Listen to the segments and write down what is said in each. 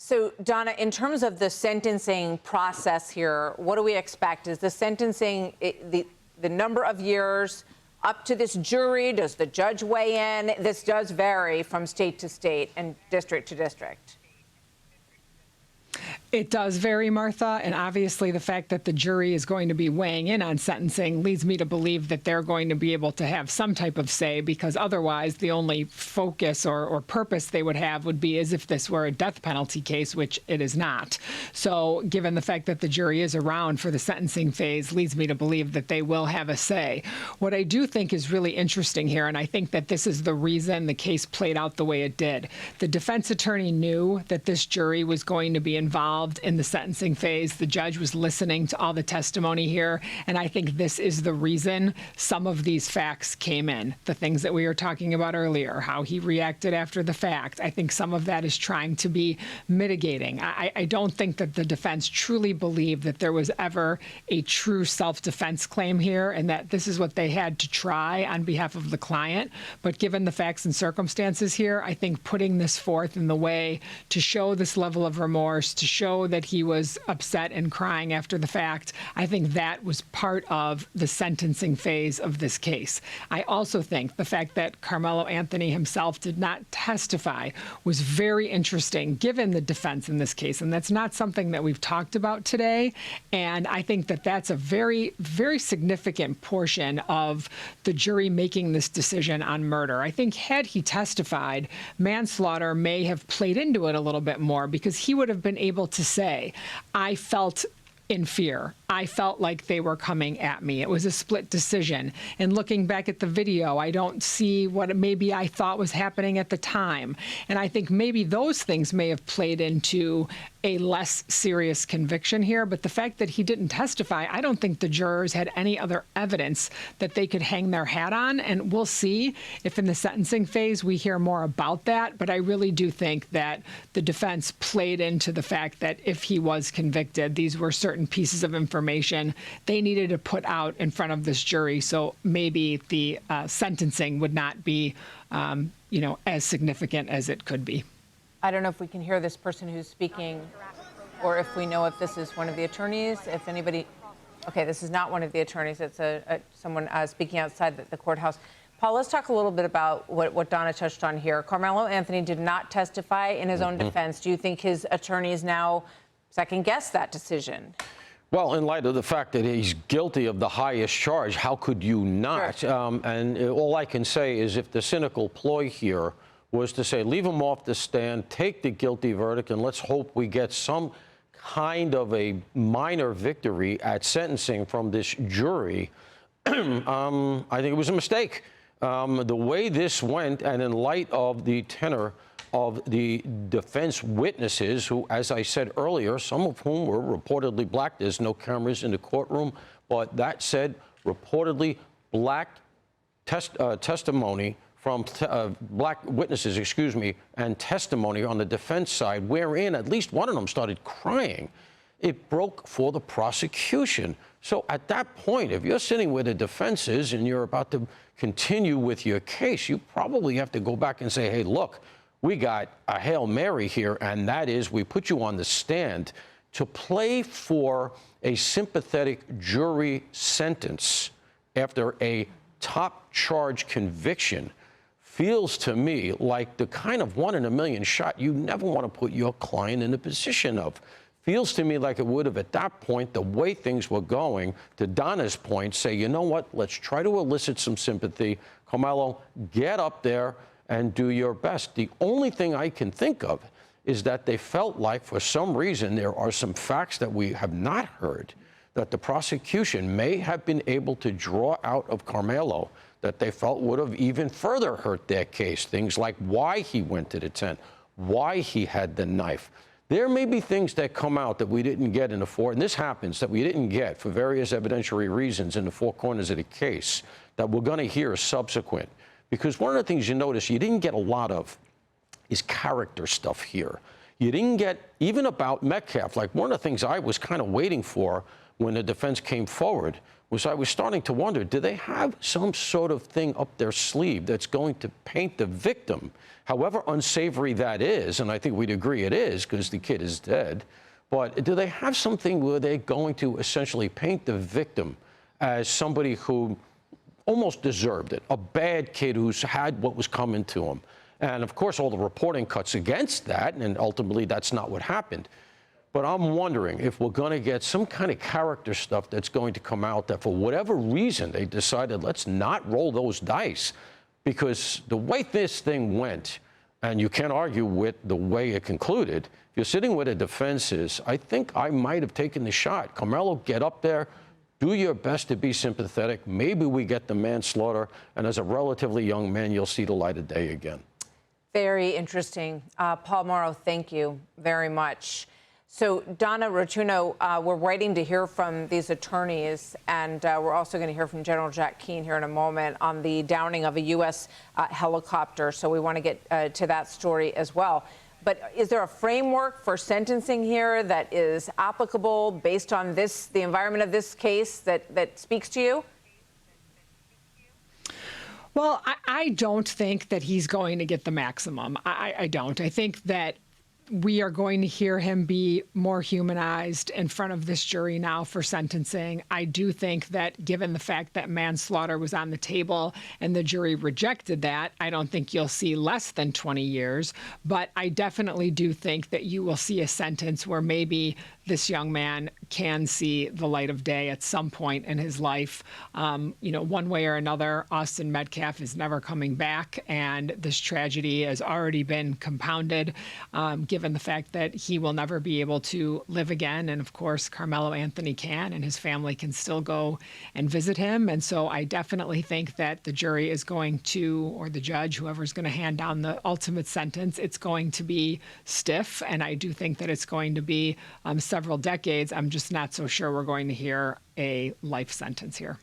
So, Donna, in terms of the sentencing process here, what do we expect? Is the sentencing, the number of years up to this jury? Does the judge weigh in? This does vary from state to state and district to district. It does vary, Martha, and obviously the fact that the jury is going to be weighing in on sentencing leads me to believe that they're going to be able to have some type of say, because otherwise the only focus or purpose they would have would be as if this were a death penalty case, which it is not. So given the fact that the jury is around for the sentencing phase leads me to believe that they will have a say. What I do think is really interesting here, and I think that this is the reason the case played out the way it did, the defense attorney knew that this jury was going to be involved in the sentencing phase. The judge was listening to all the testimony here, and I think this is the reason some of these facts came in. The things that we were talking about earlier, how he reacted after the fact, I think some of that is trying to be mitigating. I don't think that the defense truly believed that there was ever a true self-defense claim here, and that this is what they had to try on behalf of the client. But given the facts and circumstances here, I think putting this forth in the way to show this level of remorse, to show that he was upset and crying after the fact, I think that was part of the sentencing phase of this case. I also think the fact that Karmelo Anthony himself did not testify was very interesting, given the defense in this case, and that's not something that we've talked about today. And I think that that's a very, very significant portion of the jury making this decision on murder. I think had he testified, manslaughter may have played into it a little bit more, because he would have been able to say, I felt in fear. I felt like they were coming at me. It was a split decision. And looking back at the video, I don't see what maybe I thought was happening at the time. And I think maybe those things may have played into a less serious conviction here. But the fact that he didn't testify, I don't think the jurors had any other evidence that they could hang their hat on. And we'll see if in the sentencing phase we hear more about that. But I really do think that the defense played into the fact that if he was convicted, these were certain pieces of information they needed to put out in front of this jury. So maybe the sentencing would not be, as significant as it could be. I don't know if we can hear this person who's speaking, or if we know if this is one of the attorneys. If anybody, okay, this is not one of the attorneys. It's someone speaking outside the courthouse. Paul, let's talk a little bit about what Donna touched on here. Karmelo Anthony did not testify in his own defense. Do you think his attorneys now second-guess that decision? Well, in light of the fact that he's guilty of the highest charge, how could you not? Sure. And all I can say is, if the cynical ploy here was to say, leave him off the stand, take the guilty verdict, and let's hope we get some kind of a minor victory at sentencing from this jury, I think it was a mistake. The way this went, and in light of the tenor of the defense witnesses, who, as I said earlier, some of whom were reportedly black. There's no cameras in the courtroom, but that said, reportedly black testimony from black witnesses, and testimony on the defense side, wherein at least one of them started crying. It broke for the prosecution. So at that point, if you're sitting where the defense is and you're about to continue with your case, you probably have to go back and say, hey, look, we got a Hail Mary here, and that is we put you on the stand to play for a sympathetic jury sentence after a top charge conviction. Feels to me like the kind of 1 in a million shot you never want to put your client in the position of. Feels to me like it would have, at that point, the way things were going, to Donna's point, say, you know what, let's try to elicit some sympathy. Karmelo, get up there and do your best. The only thing I can think of is that they felt like, for some reason, there are some facts that we have not heard, that the prosecution may have been able to draw out of Karmelo that they felt would have even further hurt their case. Things like why he went to the tent, why he had the knife. There may be things that come out that we didn't get in the and this happens, that we didn't get for various evidentiary reasons in the four corners of the case, that we're going to hear subsequent. Because one of the things you notice you didn't get a lot of is character stuff here. You didn't get even about Metcalf. Like, one of the things I was kind of waiting for when the defense came forward was I was starting to wonder, do they have some sort of thing up their sleeve that's going to paint the victim, however unsavory that is, and I think we'd agree it is because the kid is dead, but do they have something where they're going to essentially paint the victim as somebody who almost deserved it, a bad kid who's had what was coming to him? And of course, all the reporting cuts against that, and ultimately that's not what happened. But I'm wondering if we're going to get some kind of character stuff that's going to come out that for whatever reason they decided let's not roll those dice, because the way this thing went, and you can't argue with the way it concluded, if you're sitting where the defense is, I think I might have taken the shot. Karmelo, get up there, do your best to be sympathetic. Maybe we get the manslaughter, and as a relatively young man, you'll see the light of day again. Very interesting. Paul Mauro, thank you very much. So, Donna Rotunno, we're waiting to hear from these attorneys, and we're also going to hear from General Jack Keane here in a moment on the downing of a U.S. Helicopter. So we want to get to that story as well. But is there a framework for sentencing here that is applicable based on this, the environment of this case, that speaks to you? Well, I don't think that he's going to get the maximum. I don't. I think that we are going to hear him be more humanized in front of this jury now for sentencing. I do think that given the fact that manslaughter was on the table and the jury rejected that, I don't think you'll see less than 20 years. But I definitely do think that you will see a sentence where maybe this young man can see the light of day at some point in his life. One way or another, Austin Metcalf is never coming back, and this tragedy has already been compounded, given the fact that he will never be able to live again. And of course, Karmelo Anthony can, and his family can still go and visit him. And so I definitely think that the jury is going to, or the judge, whoever's going to hand down the ultimate sentence, it's going to be stiff. And I do think that it's going to be several decades. I'm just not so sure we're going to hear a life sentence here.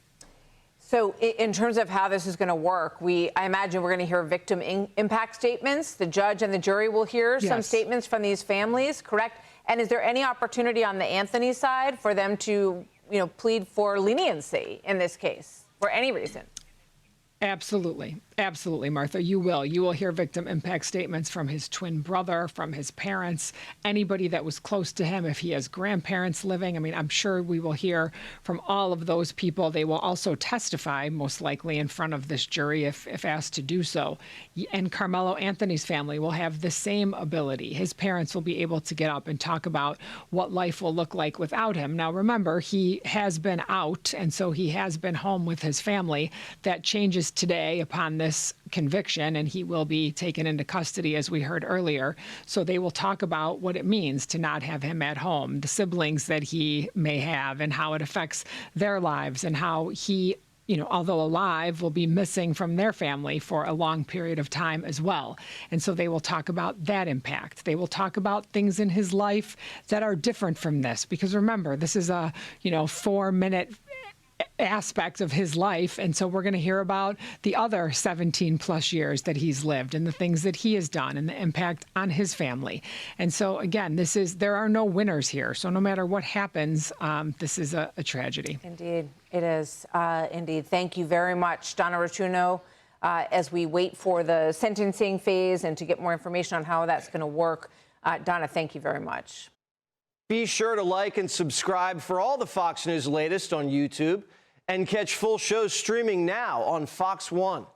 So in terms of how this is going to work, I imagine we're going to hear victim impact statements. The judge and the jury will hear some statements from these families, correct? And is there any opportunity on the Anthony side for them to, plead for leniency in this case for any reason? Absolutely. Absolutely, Martha. You will. You will hear victim impact statements from his twin brother, from his parents, anybody that was close to him, if he has grandparents living. I mean, I'm sure we will hear from all of those people. They will also testify, most likely, in front of this jury if asked to do so. And Karmelo Anthony's family will have the same ability. His parents will be able to get up and talk about what life will look like without him. Now, remember, he has been out, and so he has been home with his family. That changes today upon this conviction, and he will be taken into custody, as we heard earlier. So they will talk about what it means to not have him at home, the siblings that he may have, and how it affects their lives, and how he, although alive, will be missing from their family for a long period of time as well. And so they will talk about that impact. They will talk about things in his life that are different from this, because remember, this is a 4-minute aspect of his life. And so we're going to hear about the other 17 plus years that he's lived and the things that he has done and the impact on his family. And so again, there are no winners here. So no matter what happens, this is a tragedy. Indeed, it is. Indeed. Thank you very much, Donna Rotunno. As we wait for the sentencing phase and to get more information on how that's going to work, Donna, thank you very much. Be sure to like and subscribe for all the Fox News latest on YouTube, and catch full shows streaming now on Fox One.